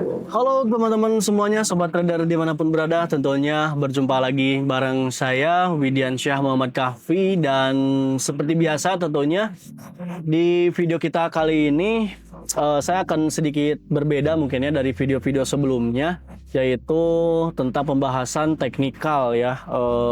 Halo teman-teman semuanya, sobat trader dimanapun berada, tentunya berjumpa lagi bareng saya Widiansyah Muhammad Kahfi. Dan seperti biasa tentunya di video kita kali ini saya akan sedikit berbeda mungkin ya dari video-video sebelumnya, yaitu tentang pembahasan teknikal ya,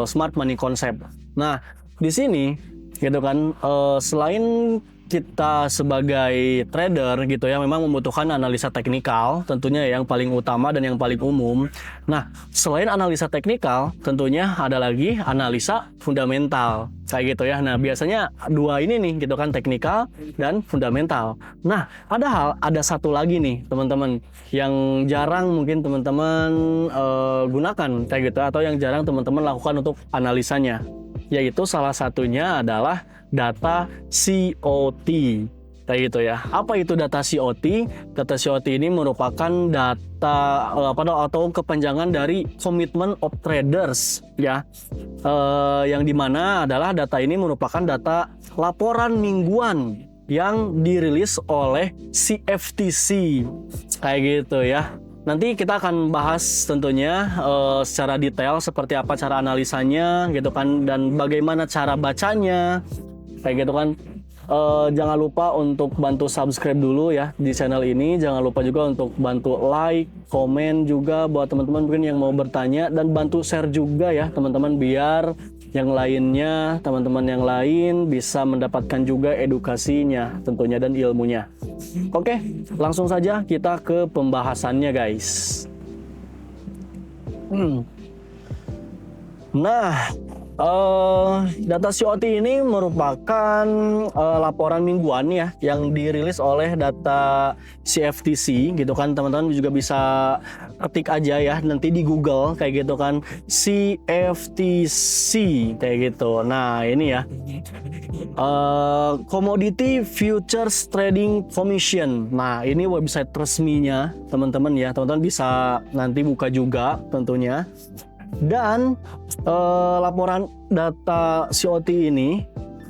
smart money concept. Nah di sini gitu kan, selain kita sebagai trader gitu ya memang membutuhkan analisa teknikal tentunya yang paling utama dan yang paling umum. Nah, selain analisa teknikal tentunya ada lagi analisa fundamental kayak gitu ya. Nah, biasanya dua ini nih gitu kan, teknikal dan fundamental. Nah, padahal ada satu lagi nih teman-teman yang jarang mungkin teman-teman gunakan kayak gitu, atau yang jarang teman-teman lakukan untuk analisanya, yaitu salah satunya adalah data COT kayak gitu ya. Apa itu data COT? Data COT ini merupakan data atau kepanjangan dari Commitment of Traders ya, yang dimana adalah data ini merupakan data laporan mingguan yang dirilis oleh CFTC kayak gitu ya. Nanti kita akan bahas tentunya secara detail seperti apa cara analisanya gitu kan, dan bagaimana cara bacanya kayak gitu kan. Jangan lupa untuk bantu subscribe dulu ya di channel ini. Jangan lupa juga untuk bantu like, komen juga buat teman-teman mungkin yang mau bertanya, dan bantu share juga ya teman-teman, biar yang lainnya, teman-teman yang lain bisa mendapatkan juga edukasinya tentunya dan ilmunya. Oke, langsung saja kita ke pembahasannya guys. Nah, data COT ini merupakan laporan mingguan ya yang dirilis oleh data CFTC gitu kan. Teman-teman juga bisa ketik aja ya nanti di Google kayak gitu kan, CFTC kayak gitu. Nah ini ya, Commodity Futures Trading Commission. Nah ini website resminya teman-teman ya, teman-teman bisa nanti buka juga tentunya. Dan laporan data COT ini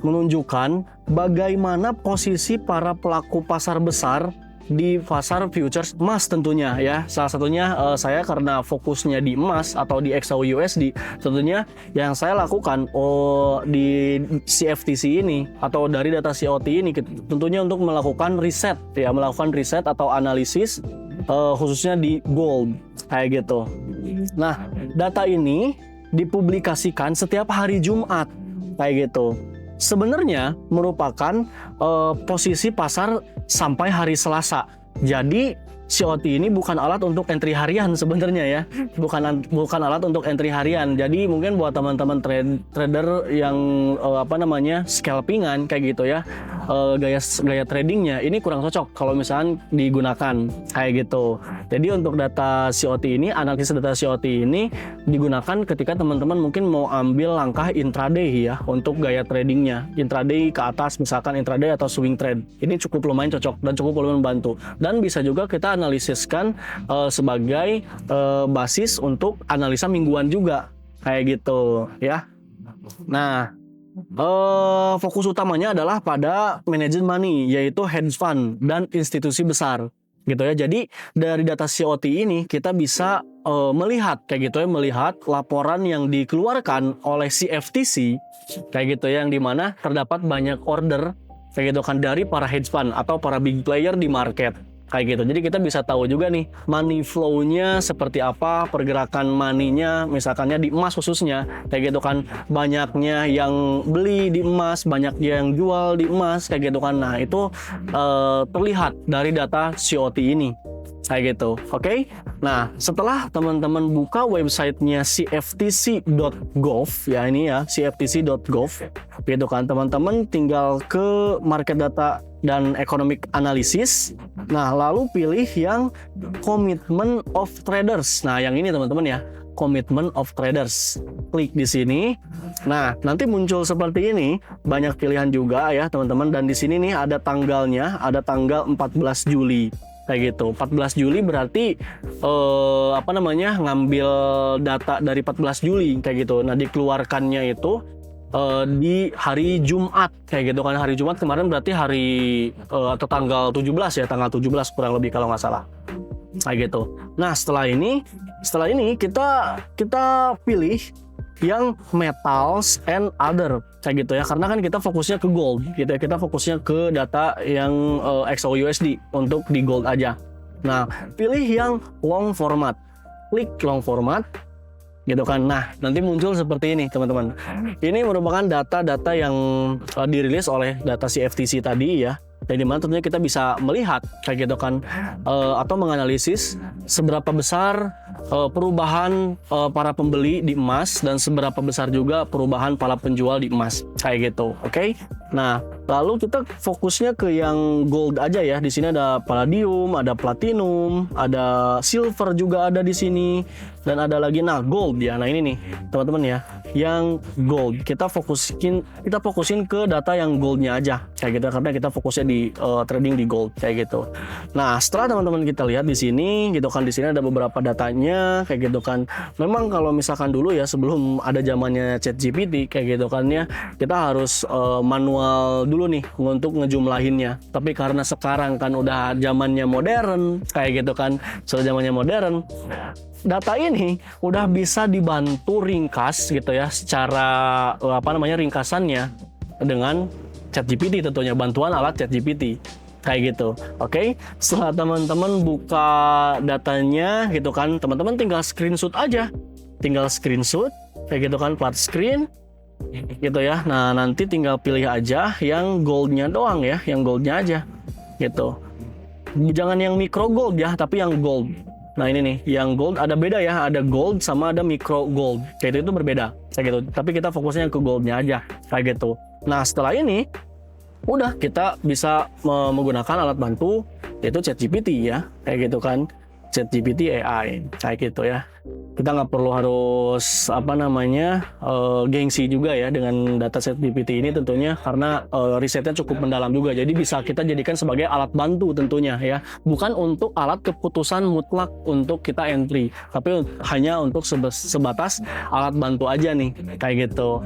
menunjukkan bagaimana posisi para pelaku pasar besar di pasar futures emas tentunya ya. Salah satunya saya karena fokusnya di emas atau di XAUUSD, tentunya yang saya lakukan di CFTC ini atau dari data COT ini tentunya untuk melakukan riset ya, melakukan riset atau analisis khususnya di gold kayak gitu. Nah, data ini dipublikasikan setiap hari Jumat kayak gitu. Sebenarnya merupakan posisi pasar sampai hari Selasa. Jadi COT ini bukan alat untuk entry harian sebenarnya ya, bukan alat untuk entry harian. Jadi mungkin buat teman-teman trader yang scalpingan kayak gitu ya, gaya tradingnya ini kurang cocok kalau misalnya digunakan kayak gitu. Jadi untuk data COT ini, analisis data COT ini digunakan ketika teman-teman mungkin mau ambil langkah intraday ya, untuk gaya tradingnya intraday ke atas, misalkan intraday atau swing trade. Ini cukup lumayan cocok dan cukup lumayan membantu, dan bisa juga kita analisiskan sebagai basis untuk analisa mingguan juga kayak gitu ya. Nah, fokus utamanya adalah pada manajemen money, yaitu hedge fund dan institusi besar gitu ya. Jadi dari data COT ini kita bisa melihat kayak gitu ya, melihat laporan yang dikeluarkan oleh CFTC kayak gitu ya, yang dimana terdapat banyak order kayak gitu kan dari para hedge fund atau para big player di market kayak gitu. Jadi kita bisa tahu juga nih money flow-nya seperti apa, pergerakan money-nya misalkannya di emas khususnya kayak gitu kan, banyaknya yang beli di emas, banyak yang jual di emas kayak gitu kan. Nah itu terlihat dari data COT ini kayak gitu. Oke. Nah, setelah teman-teman buka websitenya cftc.gov ya, ini ya cftc.gov gitu kan, teman-teman tinggal ke market data dan economic analysis. Nah, lalu pilih yang Commitment of Traders. Nah, yang ini teman-teman ya, Commitment of Traders. Klik di sini. Nah, nanti muncul seperti ini, banyak pilihan juga ya, teman-teman, dan di sini nih ada tanggalnya, ada tanggal 14 Juli. Kayak gitu. 14 Juli berarti ngambil data dari 14 Juli kayak gitu. Nah, dikeluarkannya itu di hari Jumat kayak gitu kan. Hari Jumat kemarin berarti hari atau tanggal 17 ya, tanggal 17 kurang lebih kalau nggak salah. kayak gitu. Nah setelah ini kita pilih yang metals and other kayak gitu ya, karena kan kita fokusnya ke gold gitu ya, kita fokusnya ke data yang XAUUSD untuk di gold aja. Nah pilih yang long format, klik long format gitu kan. Nah nanti muncul seperti ini teman-teman, ini merupakan data-data yang dirilis oleh data CFTC tadi ya, dan dimana tentunya kita bisa melihat kayak gitu kan, atau menganalisis seberapa besar perubahan para pembeli di emas dan seberapa besar juga perubahan para penjual di emas kayak gitu. Oke. Nah lalu kita fokusnya ke yang gold aja ya. Di sini ada palladium, ada platinum, ada silver juga ada di sini, dan ada lagi gold ya. Nah ini nih teman-teman ya, yang gold kita fokusin ke data yang goldnya aja kayak gitu, karena kita fokusnya di trading di gold kayak gitu. Nah setelah teman-teman kita lihat di sini gitu kan, di sini ada beberapa datanya kayak gitu kan. Memang kalau misalkan dulu ya, sebelum ada zamannya ChatGPT kayak gitu kan ya, kita harus manual dulu nih untuk ngejumlahinnya. Tapi karena sekarang kan udah zamannya modern kayak gitu kan, sudah zamannya modern, data ini udah bisa dibantu ringkas gitu ya, secara ringkasannya dengan ChatGPT, tentunya bantuan alat ChatGPT kayak gitu. Oke. Setelah teman-teman buka datanya gitu kan, teman-teman tinggal screenshot aja, kayak gitu kan, plat screen gitu ya. Nah nanti tinggal pilih aja yang goldnya doang ya, yang goldnya aja gitu, jangan yang micro gold ya, tapi yang gold. Nah ini nih yang gold, ada beda ya, ada gold sama ada micro gold kayak itu berbeda kayak gitu, tapi kita fokusnya ke goldnya aja kayak gitu. Nah setelah ini udah kita bisa menggunakan alat bantu yaitu ChatGPT ya, kayak gitu kan, ChatGPT AI kayak gitu ya. Kita nggak perlu harus gengsi juga ya dengan data ChatGPT ini tentunya, karena risetnya cukup mendalam juga, jadi bisa kita jadikan sebagai alat bantu tentunya ya, bukan untuk alat keputusan mutlak untuk kita entry, tapi hanya untuk sebatas alat bantu aja nih kayak gitu.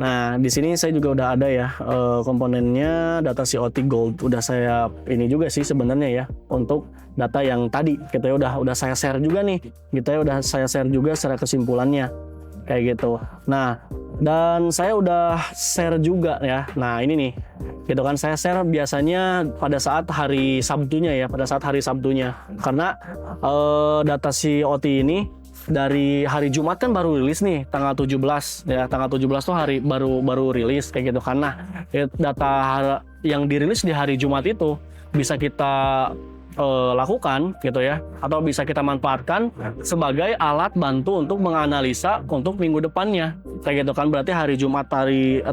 Nah di sini saya juga udah ada ya komponennya data COT Gold, udah saya ini juga sih sebenarnya ya, untuk data yang tadi kita udah saya share juga nih, udah saya share juga secara kesimpulannya kayak gitu. Nah dan saya udah share juga ya, nah ini nih gitu kan, saya share biasanya pada saat hari Sabtunya ya, karena data COT ini dari hari Jumat kan baru rilis nih, tanggal 17 ya, tanggal 17 tuh hari baru rilis kayak gitu. Karena data yang dirilis di hari Jumat itu bisa kita lakukan gitu ya, atau bisa kita manfaatkan sebagai alat bantu untuk menganalisa untuk minggu depannya kayak gitu kan. Berarti hari Jumat hari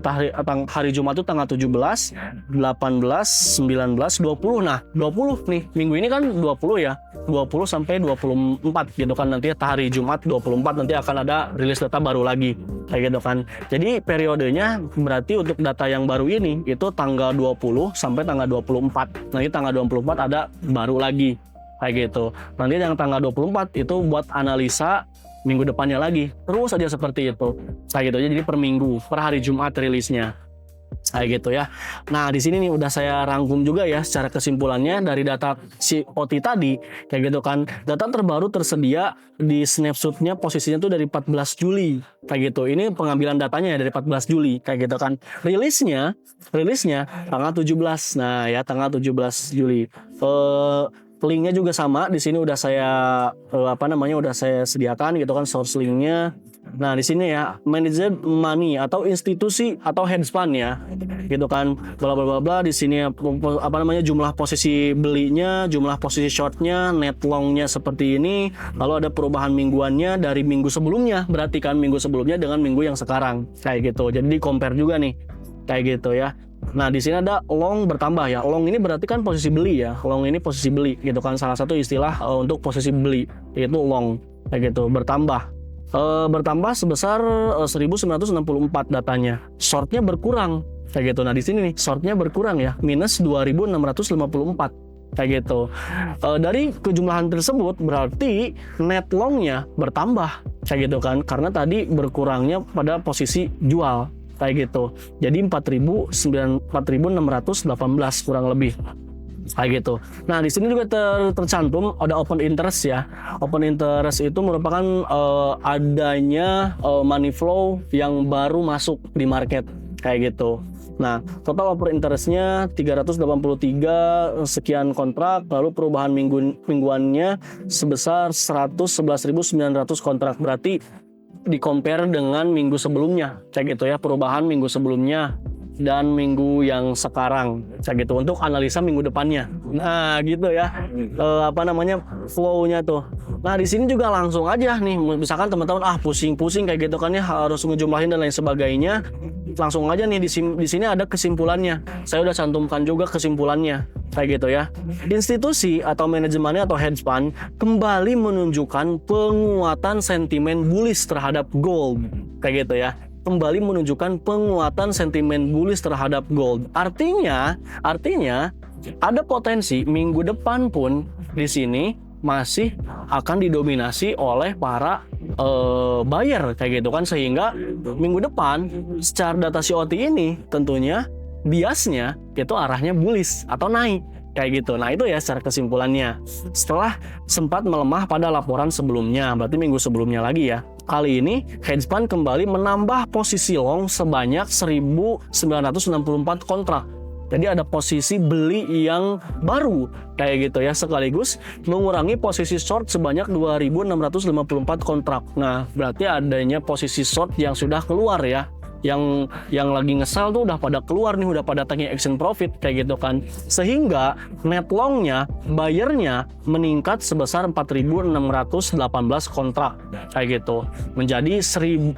Jumat itu tanggal 17, 18, 19, 20. Nah 20 nih minggu ini kan 20 ya, 20 sampai 24 gitu kan, nanti hari Jumat 24 nanti akan ada rilis data baru lagi kayak gitu kan. Jadi periodenya berarti untuk data yang baru ini itu tanggal 20 sampai tanggal 24. Nanti tanggal 24 ada baru lagi kayak gitu. Nanti yang tanggal 24 itu buat analisa minggu depannya lagi. Terus aja seperti itu. Kayak gitu aja, jadi per minggu, per hari Jumat rilisnya. Kayak gitu ya. Nah, di sini nih udah saya rangkum juga ya secara kesimpulannya dari data COT tadi kayak gitu kan. Data terbaru tersedia di snapshotnya, posisinya tuh dari 14 Juli kayak gitu. Ini pengambilan datanya ya dari 14 Juli kayak gitu kan. Rilisnya tanggal 17. Nah, ya tanggal 17 Juli. Linknya juga sama, di sini udah saya udah saya sediakan gitu kan, source linknya. Nah di sini ya, manager money atau institusi atau hedge fund ya, gitu kan, bla bla bla bla. Di sini jumlah posisi belinya, jumlah posisi shortnya, net longnya seperti ini. Lalu ada perubahan mingguannya dari minggu sebelumnya, berarti kan minggu sebelumnya dengan minggu yang sekarang kayak gitu. Jadi di compare juga nih kayak gitu ya. Nah di sini ada long bertambah ya. Long ini berarti kan posisi beli ya. Long ini posisi beli gitu kan. Salah satu istilah untuk posisi beli yaitu long kayak gitu, bertambah. Bertambah sebesar 1964 datanya. Shortnya berkurang kayak gitu. Nah di sini nih shortnya berkurang ya, minus 2654 kayak gitu. Dari kejumlahan tersebut berarti net longnya bertambah kayak gitu kan, karena tadi berkurangnya pada posisi jual kayak gitu. Jadi 4.618 kurang lebih kayak gitu. Nah, di sini juga tercantum ada open interest ya. Open interest itu merupakan adanya money flow yang baru masuk di market kayak gitu. Nah, total open interestnya 383 sekian kontrak, lalu perubahan mingguannya sebesar 111.900 kontrak. Berarti di compare dengan minggu sebelumnya kayak gitu ya, perubahan minggu sebelumnya dan minggu yang sekarang kayak gitu untuk analisa minggu depannya. Nah gitu ya, flow-nya tuh. Nah di sini juga langsung aja nih, misalkan teman-teman pusing-pusing kayak gitu kan ya, harus ngejumlahin dan lain sebagainya, langsung aja nih di sini ada kesimpulannya. Saya udah cantumkan juga kesimpulannya kayak gitu ya. Institusi atau manajemennya atau hedge fund kembali menunjukkan penguatan sentimen bullish terhadap gold kayak gitu ya. Kembali menunjukkan penguatan sentimen bullish terhadap gold. Artinya ada potensi minggu depan pun di sini masih akan didominasi oleh para buyer kayak gitu kan, sehingga minggu depan secara data COT ini tentunya biasnya itu arahnya bullish atau naik kayak gitu. Nah itu ya secara kesimpulannya. Setelah sempat melemah pada laporan sebelumnya, berarti minggu sebelumnya lagi ya. Kali ini hedge fund kembali menambah posisi long sebanyak 1.964 kontrak. Jadi ada posisi beli yang baru kayak gitu ya, sekaligus mengurangi posisi short sebanyak 2.654 kontrak. Nah, berarti adanya posisi short yang sudah keluar ya. Yang lagi ngesel tuh udah pada keluar nih, udah pada taking action profit kayak gitu kan. Sehingga net longnya, bayarnya meningkat sebesar 4.618 kontrak kayak gitu. Menjadi 129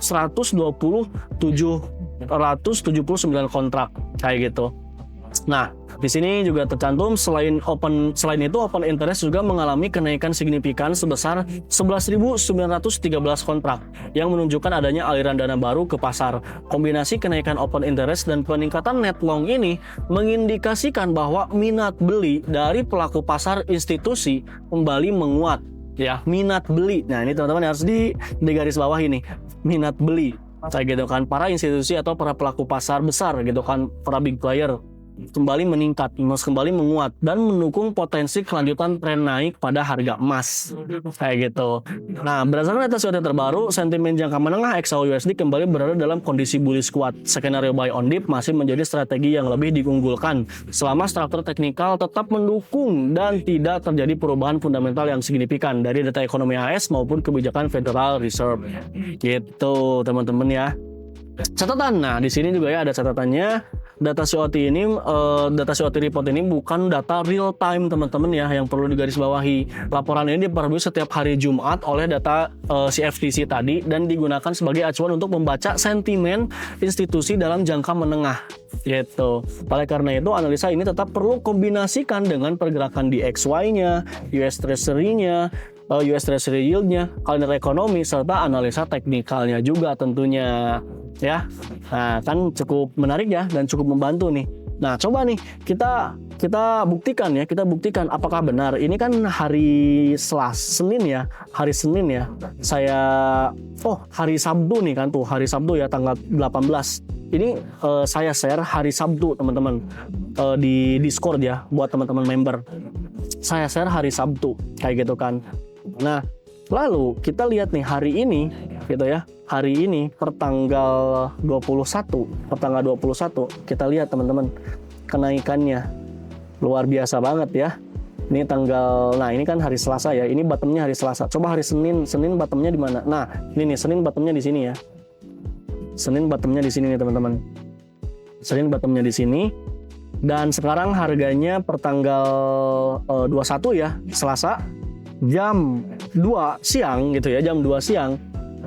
kontrak kayak gitu. Nah, di sini juga tercantum selain itu open interest juga mengalami kenaikan signifikan sebesar 11.913 kontrak yang menunjukkan adanya aliran dana baru ke pasar. Kombinasi kenaikan open interest dan peningkatan net long ini mengindikasikan bahwa minat beli dari pelaku pasar institusi kembali menguat. Ya, minat beli. Nah, ini teman-teman harus di garis bawah ini. Minat beli. Kayak gitu kan, para institusi atau para pelaku pasar besar gitu kan, para big player kembali meningkat, kembali menguat dan mendukung potensi kelanjutan tren naik pada harga emas kayak gitu. Nah, berdasarkan data COT terbaru, sentimen jangka menengah XAU USD kembali berada dalam kondisi bullish kuat. Skenario buy on dip masih menjadi strategi yang lebih diunggulkan selama struktur teknikal tetap mendukung dan tidak terjadi perubahan fundamental yang signifikan dari data ekonomi AS maupun kebijakan Federal Reserve. Gitu, teman-teman ya. Catatan, nah di sini juga ya ada catatannya. Data COT report ini bukan data real time teman-teman ya, yang perlu digarisbawahi. Laporan ini diperbarui setiap hari Jumat oleh data CFTC tadi dan digunakan sebagai acuan untuk membaca sentimen institusi dalam jangka menengah gitu. Oleh karena itu analisa ini tetap perlu kombinasikan dengan pergerakan di XY-nya, US Treasury-nya, US Treasury yield-nya, kalender ekonomi, serta analisa teknikalnya juga tentunya ya. Nah, kan cukup menarik ya dan cukup membantu nih. Nah, coba nih kita buktikan apakah benar. Ini kan hari Senin ya. Hari Sabtu nih kan tuh, hari Sabtu ya tanggal 18. Ini saya share hari Sabtu teman-teman di Discord ya buat teman-teman member. Saya share hari Sabtu kayak gitu kan. Nah, lalu kita lihat nih hari ini gitu ya. Hari ini pertanggal 21 kita lihat teman-teman kenaikannya luar biasa banget ya. Ini ini kan hari Selasa ya. Ini bottomnya hari Selasa. Coba hari Senin bottomnya di mana? Nah, ini nih Senin bottomnya di sini ya. Senin bottomnya di sini nih teman-teman. Senin bottomnya di sini. Dan sekarang harganya pertanggal 21 ya, Selasa jam 2 siang gitu ya, jam 2 siang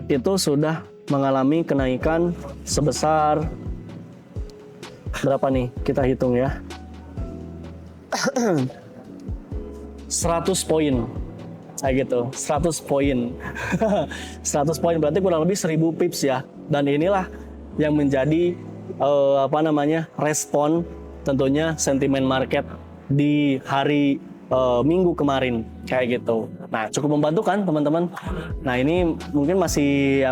itu sudah mengalami kenaikan sebesar berapa nih? Kita hitung ya. 100 poin. Kayak gitu, 100 poin. 100 poin berarti kurang lebih 1000 pips ya. Dan inilah yang menjadi respon tentunya sentimen market di hari Minggu kemarin kayak gitu. Nah, cukup membantu kan teman-teman. Nah, ini mungkin masih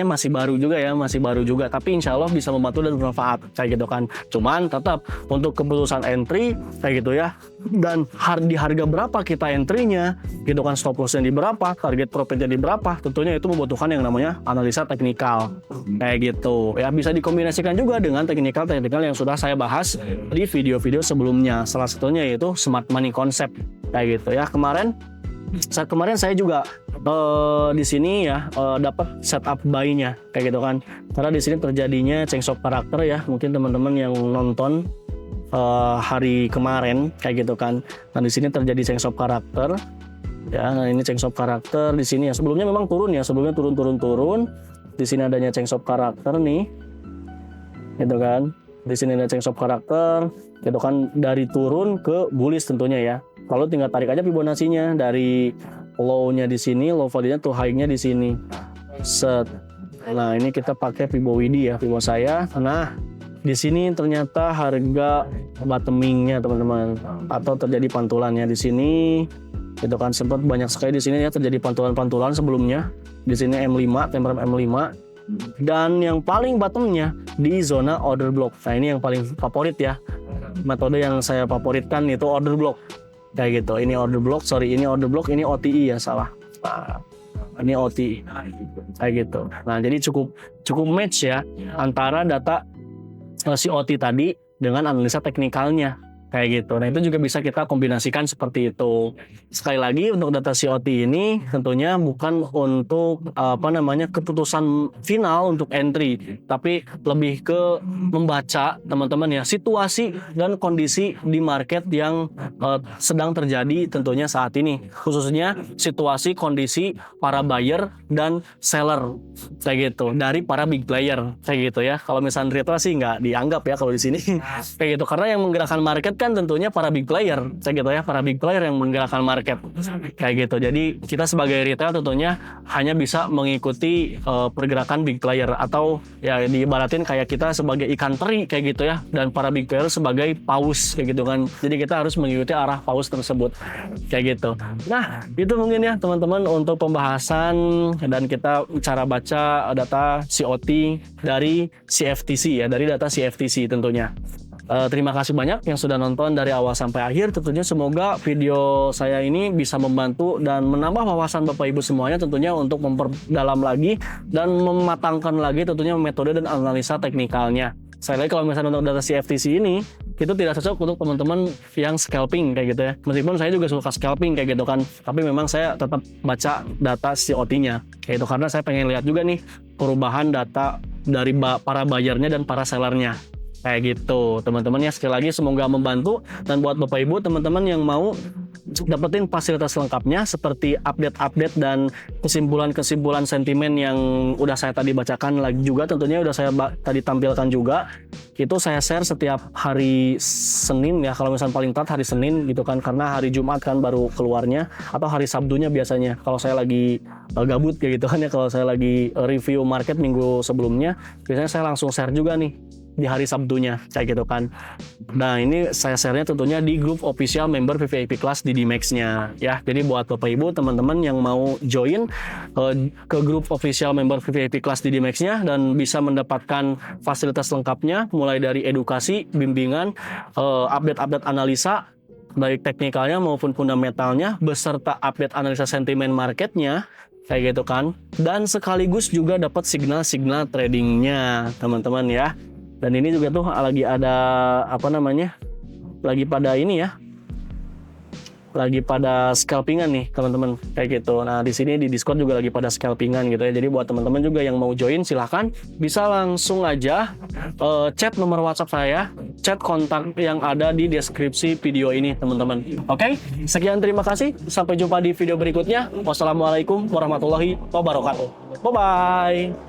masih baru juga ya, masih baru juga. Tapi insya Allah bisa membantu dan bermanfaat kayak gitu kan. Cuman tetap untuk keputusan entry kayak gitu ya. Dan di harga berapa kita entry-nya, gitu kan, stop loss-nya di berapa, target profit-nya di berapa, tentunya itu membutuhkan yang namanya analisa teknikal kayak gitu ya. Bisa dikombinasikan juga dengan teknikal yang sudah saya bahas di video-video sebelumnya, salah satunya yaitu smart money concept kayak gitu ya. Kemarin saya juga di sini ya dapat setup buy-nya kayak gitu kan, karena di sini terjadinya change of karakter ya. Mungkin teman-teman yang nonton hari kemarin kayak gitu kan. Nah, di sini terjadi change of karakter ya. Nah, ini change of karakter di sini ya. Sebelumnya memang turun ya, sebelumnya turun. Di sini adanya change of karakter nih, gitu kan. Di sini ada change of karakter, gitu kan, dari turun ke bullish tentunya ya. Lalu tinggal tarik aja Fibonacci-nya dari low-nya di sini, low value-nya tuh high-nya di sini. Set. Nah, ini kita pakai Fibo WD ya, Fibo saya. Nah, di sini ternyata harga bottoming-nya teman-teman, atau terjadi pantulannya di sini. Itu kan sempat banyak sekali di sini ya terjadi pantulan-pantulan sebelumnya. Di sini M5, temperan M5. Dan yang paling bottomnya di zona order block. Nah, ini yang paling favorit ya. Metode yang saya favoritkan itu order block. Kayak gitu. Ini order block, ini order block, ini OTI ya, salah. Nah, ini OTI. Kayak gitu. Nah, jadi cukup match ya antara data COT tadi dengan analisa teknikalnya kayak gitu. Nah, itu juga bisa kita kombinasikan seperti itu. Sekali lagi, untuk data COT ini tentunya bukan untuk keputusan final untuk entry, tapi lebih ke membaca teman-teman ya situasi dan kondisi di market yang sedang terjadi tentunya saat ini, khususnya situasi kondisi para buyer dan seller kayak gitu dari para big player kayak gitu ya. Kalau misalnya retail sih nggak dianggap ya kalau di sini kayak gitu, karena yang menggerakkan market kan tentunya para big player kayak gitu ya, para big player yang menggerakkan market kayak gitu. Jadi kita sebagai retail tentunya hanya bisa mengikuti pergerakan big player, atau ya diibaratin kayak kita sebagai ikan teri kayak gitu ya, dan para big player sebagai paus kayak gitu kan. Jadi kita harus mengikuti arah paus tersebut kayak gitu. Nah, itu mungkin ya teman-teman untuk pembahasan dan kita cara baca data COT dari CFTC ya, dari data CFTC tentunya. Terima kasih banyak yang sudah nonton dari awal sampai akhir. Tentunya semoga video saya ini bisa membantu dan menambah wawasan Bapak Ibu semuanya, tentunya untuk memperdalam lagi dan mematangkan lagi tentunya metode dan analisa teknikalnya. Saya lagi, kalau misalnya untuk data CFTC ini itu tidak cocok untuk teman-teman yang scalping kayak gitu ya. Meskipun saya juga suka scalping kayak gitu kan, tapi memang saya tetap baca data COT-nya kayak itu, karena saya pengen lihat juga nih perubahan data dari para buyernya dan para sellernya. Kayak gitu teman-teman ya. Sekali lagi semoga membantu, dan buat Bapak Ibu teman-teman yang mau dapetin fasilitas lengkapnya seperti update-update dan kesimpulan-kesimpulan sentimen yang udah saya tadi bacakan lagi juga, tentunya udah saya tadi tampilkan juga, itu saya share setiap hari Senin ya, kalau misalnya paling telat hari Senin gitu kan, karena hari Jumat kan baru keluarnya, atau hari Sabtunya biasanya kalau saya lagi gabut kayak gitu kan ya. Kalau saya lagi review market minggu sebelumnya, biasanya saya langsung share juga nih di hari Sabtunya kayak gitu kan. Nah, ini saya share-nya tentunya di grup official member VVIP Class di DMAX-nya ya. Jadi buat Bapak Ibu teman-teman yang mau join ke grup official member VVIP Class di DMAX-nya dan bisa mendapatkan fasilitas lengkapnya, mulai dari edukasi, bimbingan, update-update analisa baik teknikalnya maupun fundamentalnya, beserta update analisa sentimen marketnya kayak gitu kan, dan sekaligus juga dapat signal-signal tradingnya teman-teman ya. Dan ini juga tuh lagi ada lagi pada ini ya, lagi pada scalpingan nih teman-teman kayak gitu. Nah, di sini di Discord juga lagi pada scalpingan gitu ya. Jadi buat teman-teman juga yang mau join, silahkan bisa langsung aja chat nomor WhatsApp saya, chat kontak yang ada di deskripsi video ini teman-teman. Oke, sekian, terima kasih, sampai jumpa di video berikutnya. Wassalamualaikum warahmatullahi wabarakatuh. Bye bye.